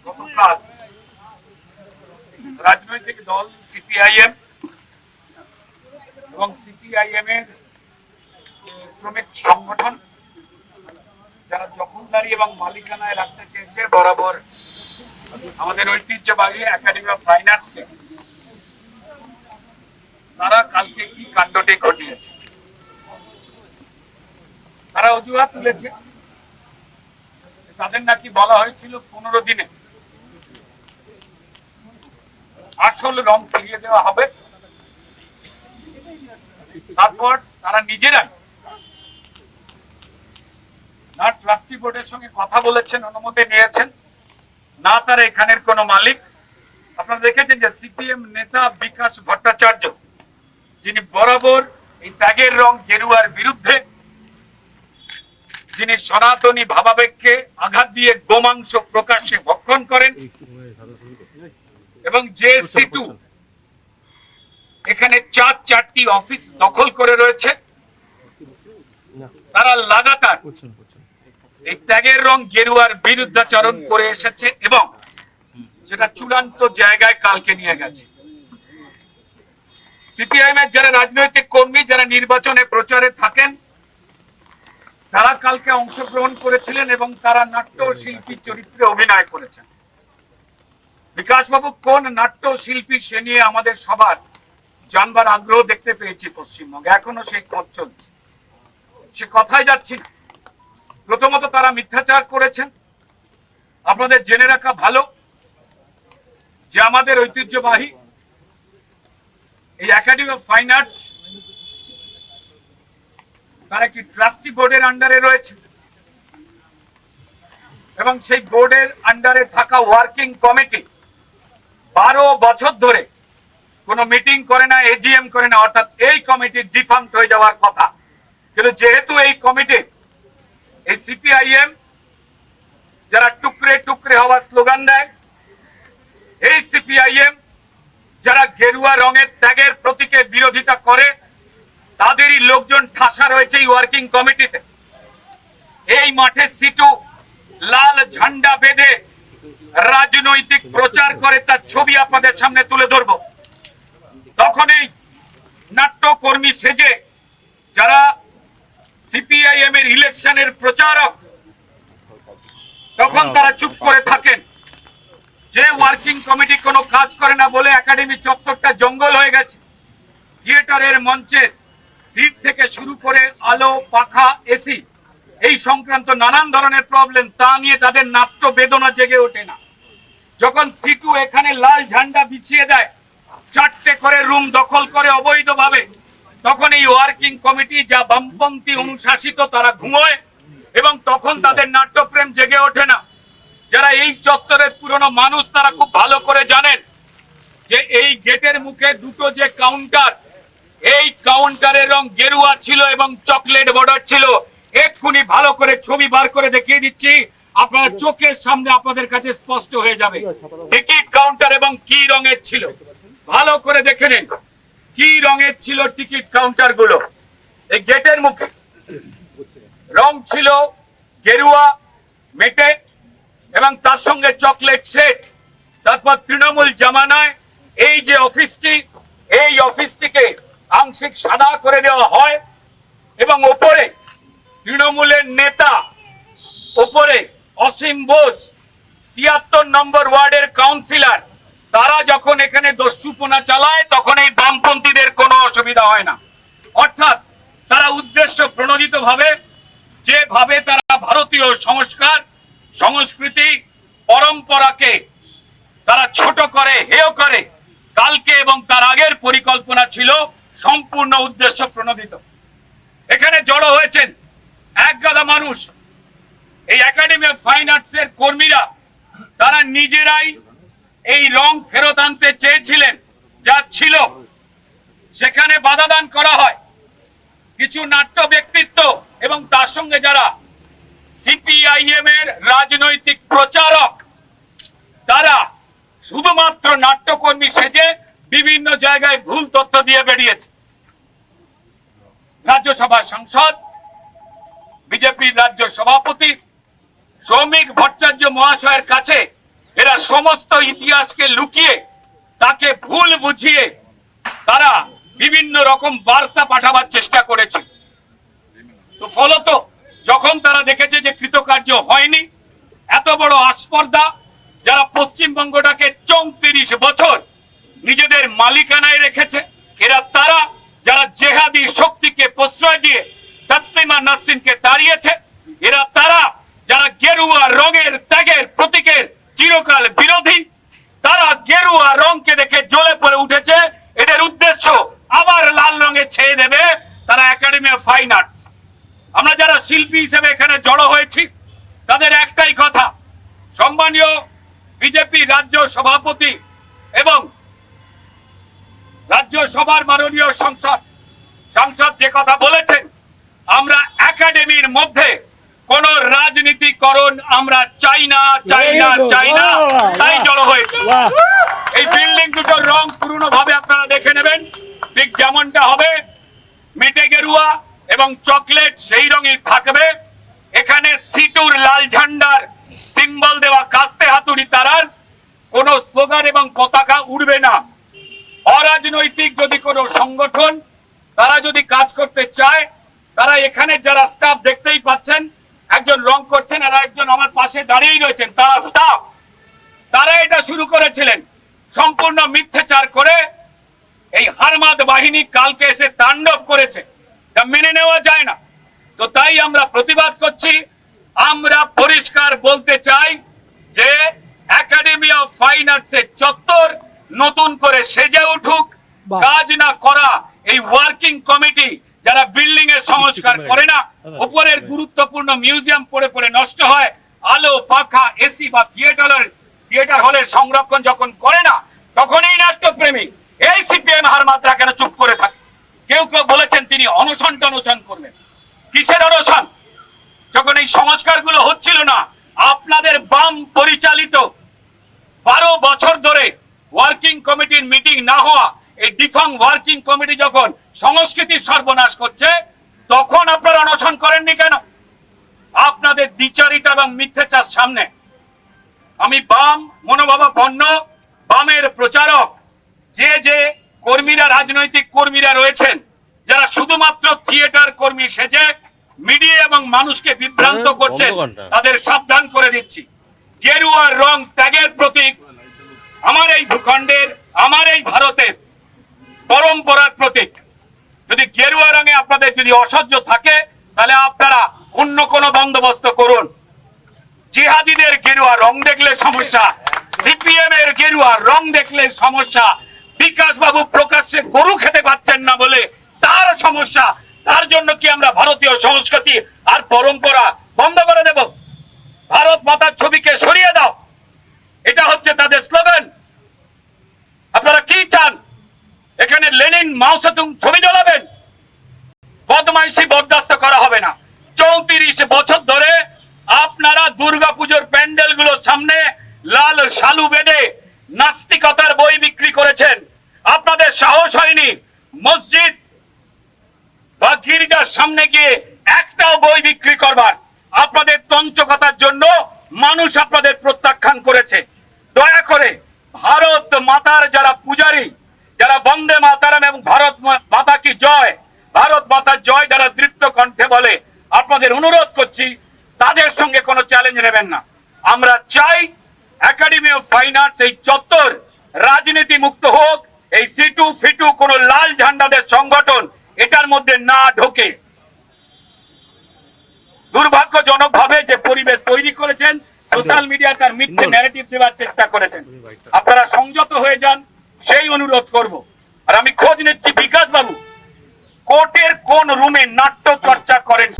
গতকাল রাজনৈতিক দল সিপিআইএম এবং সিপিআইএম এর শ্রমিক সংগঠন যারা দখলদারি এবং মালিকানায় রাখতে চেয়েছে বরাবর আমাদের ঐতিহ্যবাহী একাডেমি অফ ফাইন আর্টসকে, তারা কালকে কি কাণ্ডটি ঘটিয়েছে। তারা অজুহাত তুলেছে, তাদের নাকি বলা হয়েছিল 15 দিনে আসল রং ফিরিয়ে দেওয়া হবে। তারপর তারা নিজেরাই না ট্রাস্টি বোর্ডের সঙ্গে কথা বলেছেন, অনুমতি নিয়েছেন, না তারা এখানের কোন মালিক। আপনারা দেখেছেন যে সিপিএম নেতা বিকাশ ভট্টাচার্য, যিনি বরাবর এই ত্যাগের রং গেরুয়ার বিরুদ্ধে, যিনি সনাতনী ভাবাবেগকে আঘাত দিয়ে গোমাংস প্রকাশ্যে ভক্ষণ করেন, এবং যে সিটু এখানে 4টি অফিস দখল করে রয়েছে, তারা লাগাতার এই ত্যাগের রং গেরুয়ার বিরুদ্ধাচরণ করে এসেছে এবং সেটা চূড়ান্ত জায়গায় কালকে নিয়ে গেছে। সিপিআইএম এর যারা রাজনৈতিক কর্মী, যারা নির্বাচনে প্রচারে থাকেন, তারা কালকে অংশগ্রহণ করেছিলেন এবং তারা নাট্য শিল্পী চরিত্রে অভিনয় করেছেন। বিকাশবাবু কোন নাট্য শিল্পী সে নিয়ে আমাদের সবার জানবার আগ্রহ দেখতে পেয়েছি পশ্চিমবঙ্গে, এখনো সেই খোঁজ চলছে, সে কথায় যাচ্ছি না। প্রথমত তারা মিথ্যাচার করেছেন। আপনাদের জেনে রাখা ভালো যে আমাদের ঐতিহ্যবাহী এই একাডেমি অফ ফাইন আর্টস তারা একটি ট্রাস্টি বোর্ডের আন্ডারে রয়েছে এবং সেই বোর্ডের আন্ডারে থাকা ওয়ার্কিং কমিটি 12 বছর ধরে কোনো মিটিং করে না, এজিএম করে না, অর্থাৎ এই কমিটি ডিফাঙ্ক্ট হয়ে যাওয়ার কথা। কিন্তু যেহেতু এই কমিটি এই সিপিআইএম যারা টুকরে টুকরে হওয়া স্লোগান দেয়, এই সিপিআইএম যারা গেরুয়া রঙের ত্যাগের প্রতীকের বিরোধিতা করে, তাদেরই লোকজন ঠাসা রয়েছে এই ওয়ার্কিং কমিটিতে। এই মাঠে সিটু লাল ঝান্ডা বেঁধে রাজনৈতিক প্রচার করে, তার ছবি আপনাদের সামনে তুলে ধরব। তখন এই নাট্যকর্মী সেজে যারা সিপিআইএম এর ইলেকশনের প্রচারক, তখন তারা চুপ করে থাকেন যে ওয়ার্কিং কমিটি কোনো কাজ করে না বলে একাডেমি চত্বরটা জঙ্গল হয়ে গেছে। থিয়েটারের মঞ্চের সিট থেকে শুরু করে আলো, পাখা, এসি, এই সংক্রান্ত নানান ধরনের প্রবলেম, তা নিয়ে তাদের নাট্য বেদনা জেগে ওঠে না। যখন সিটু এখানে লাল ঝান্ডা বিছিয়ে দেয়, 4টে করে রুম দখল করে অবৈধভাবে, তখন এই ওয়ার্কিং কমিটি যা বামপন্থী অনুশাসিত, তারা ঘুমোয় এবং তখন তাদের নাট্যপ্রেম জেগে ওঠে না। যারা এই চত্বরের পুরনো মানুষ, তারা খুব ভালো করে জানেন যে এই গেটের মুখে দুটো যে কাউন্টার, এই কাউন্টারের রং গেরুয়া ছিল এবং চকলেট বর্ডার ছিল। এক্ষুনি ভালো করে ছবি বার করে দেখিয়ে দিচ্ছি, আপনার চোখের সামনে আপনাদের কাছে স্পষ্ট হয়ে যাবে টিকিট কাউন্টার এবং কি রঙের ছিল। ভালো করে দেখে নিন কি রঙের ছিল টিকিট কাউন্টার গুলো। এই গেটের মুখে রং ছিল গেরুয়া, মেটে এবং তার সঙ্গে চকলেট সেট। তারপর তৃণমূল জামানায় এই যে অফিসটি, এই অফিসটিকে আংশিক সাদা করে দেওয়া হয় এবং ওপরে তৃণমূলের নেতা, ওপরে অসীম বোস, 73 নম্বর ওয়ার্ডের কাউন্সিলর, তারা যখন এখানে দস্যুপনা চালায়, তখন এই বামপন্থীদের কোনো অসুবিধা হয় না। অর্থাৎ তারা উদ্দেশ্য প্রণোদিত ভাবে, যেভাবে তারা ভারতীয় সংস্কার, সংস্কৃতি, পরম্পরাকে তারা ছোট করে, হেয় করে, কালকে এবং তার আগের পরিকল্পনা ছিল সম্পূর্ণ উদ্দেশ্য প্রণোদিত। এখানে জড়ো হয়েছেন একগাদা মানুষ, এই একাডেমি অফ ফাইন আর্টস এর কর্মীরা, তারা নিজেরাই এই রং ফেরত আনতে চেয়েছিলেন। যা ছিল সেখানে বাধাদান করা হয় কিছু নাট্য ব্যক্তিত্ব এবং তার সঙ্গে যারা সিপিআইএম এর রাজনৈতিক প্রচারক, তারা শুধুমাত্র নাট্যকর্মী সেজে বিভিন্ন জায়গায় ভুল তথ্য দিয়ে বেরিয়েছে। রাজ্যসভার সাংসদ, বিজেপির রাজ্য সভাপতি সৌমিক ভট্টাচার্য মহাশয়ের কাছে এরা সমস্ত ইতিহাসকে লুকিয়ে তাকে ভুল বুঝিয়ে তারা বিভিন্ন রকম বার্তা পাঠাবার চেষ্টা করেছে। তো ফলত যখন তারা দেখেছে যে কৃতকার্য হয়নি, এত বড় আস্পর্ধা যারা পশ্চিমবঙ্গটাকে 34 বছর নিজেদের মালিকানায় রেখেছে, এরা তারা যারা জেহাদি শক্তিকে প্রশ্রয় দিয়ে তাসলিমা নাসরিনকে তাড়িয়েছে, এরা তারা যারা গেরুয়া রঙের ত্যাগের প্রতীকের চিরকাল বিরোধী, তারা গেরুয়া রংকে দেখে জ্বলে পড়ে উঠেছে। এদের উদ্দেশ্য আবার লাল রঙে ছেয়ে দেবে তারা একাডেমি অফ ফাইন আর্টস। আমরা যারা শিল্পী হিসেবে এখানে জড়ো হয়েছি তাদের একটাই কথা, সম্মানীয় বিজেপি রাজ্য সভাপতি এবং রাজ্যসভার মাননীয় সাংসদ যে কথা বলেছেন, আমরা একাডেমির মধ্যে কোন রাজনীতিকরণ আমরা চাই না, তাই জড়ো হয়েছে। এই বিল্ডিং দুটোর রং পুরনো ভাবে আপনারা দেখে নেবেন, ঠিক যেমনটা হবে মেটে গেরুয়া এবং চকলেট সেই রঙই থাকবে। এখানে সিটুর লাল ঝান্ডার সিম্বল দেওয়া কাস্তে হাতুড়ি তারার কোন স্লোগান এবং পতাকা উড়বে না। অরাজনৈতিক যদি কোনো সংগঠন তারা যদি কাজ করতে চায়, তারা এখানে যারা স্টাফ দেখতেই পাচ্ছেন, একজন রং করছেন আর একজন আমার পাশে দাঁড়িয়েই রয়েছেন, তারা স্টাফ, তারা এটা শুরু করেছিলেন সম্পূর্ণ মিথ্যাচার করে। এই হারমাদ বাহিনী কালকে এসে তাণ্ডব করেছে, তা মেনে নেওয়া যায় না। তো তাই আমরা প্রতিবাদ করছি। আমরা পরিষ্কার বলতে চাই যে একাডেমি অফ ফাইন আর্টসের চত্বর নতুন করে সেজে উঠুক। কাজ না করা এই ওয়ার্কিং কমিটি যারা বিল্ডিং এর সংস্কার করে না, উপরের গুরুত্বপূর্ণ মিউজিয়াম পড়ে পড়ে নষ্ট হয়, আলো পাখা এসি বা থিয়েটার হলের সংরক্ষণ যখন করে না, তখনই নাট্যপ্রেমী এই সিপিএম হারমাত্রা কেন চুপ করে থাকে। কেউ কেউ বলেছেন তিনি অনশন করবেন। কিসের অনশন? যখন এই সংস্কারগুলো হচ্ছিল না, আপনাদের বাম পরিচালিত 12 বছর ধরে ওয়ার্কিং কমিটির মিটিং না হওয়া এই ডিফাং ওয়ার্কিং কমিটি যখন সংস্কৃতির সর্বনাশ করছে, তখন আপনারা অনশন করেননি কেন? আপনাদের দ্বিচারিতা এবং মিথ্যাচার সামনে আমি বাম মনোভাবাপন্ন বামের প্রচারক যে কর্মীরা, রাজনৈতিক কর্মীরা রয়েছেন যারা শুধুমাত্র থিয়েটার কর্মী সেজে মিডিয়া এবং মানুষকে বিভ্রান্ত করছেন, তাদের সাবধান করে দিচ্ছি। গেরুয়ার রং ত্যাগের প্রতীক, আমার এই ভূখণ্ডের, আমার এই ভারতের পরম্পরার প্রতীক। যদি গেরুয়া রঙে আপনাদের যদি অসহ্য থাকে, তাহলে আপনারা অন্য কোনো বন্দোবস্ত করুন। জিহাদিদের গেরুয়া রং দেখলে সমস্যা, সিপিএম এর গেরুয়া রং দেখলে সমস্যা, বিকাশ বাবু প্রকাশ্যে গরু খেতে পাচ্ছেন না বলে তার সমস্যা। তার জন্য কি আমরা ভারতীয় সংস্কৃতি আর পরম্পরা বন্ধ করে দেব? ভারত মাতার ছবিকে সরিয়ে দাও, এটা হচ্ছে তাদের স্লোগান। আপনারা কি চান? এখানে লেনিন মাও সেতুং ছবি জ্বলাবেন? বদমাইশি বরদাস্ত করা হবে না। 34 বছর ধরে আপনারা দুর্গাপুজোর প্যান্ডেলগুলোর সামনে লাল শালু বেঁধে নাস্তিকতার বই বিক্রি করেছেন। আপনাদের সাহস হয়নি মসজিদ বা গির্জার সামনে গিয়ে একটাও বই বিক্রি করবার। আপনাদের তঞ্চকতার জন্য মানুষ আপনাদের প্রত্যাখ্যান করেছে। দয়া করে ভারত মাতার যারা পূজারী, যারা বন্দে মাতারাম এবং ভারত মাতা কি জয়, ভারত মাতার জয় যারা দৃপ্ত কণ্ঠে বলে, আপনাদের অনুরোধ করছি তাদের সঙ্গে কোনো চ্যালেঞ্জ নেবেন না। আমরা চাই একাডেমি অফ ফাইন আর্টস এই চত্বর রাজনীতি মুক্ত হোক। এই সিটু ফিটু কোন লাল ঝান্ডাদের সংগঠন এটার মধ্যে না ঢোকে। দুর্ভাগ্যজনক ভাবে যে পরিবেশ তৈরি করেছেন, সোশ্যাল মিডিয়া তার মিথ্যে ন্যারেটিভ দেওয়ার চেষ্টা করেছেন। আপনারা সংযত হয়ে যান, সেই অনুরোধ করব। আর আমি খোঁজ নিচ্ছি বিকাশ বাবু কোর্টের কোন রুমে নাট্য চর্চা করেন।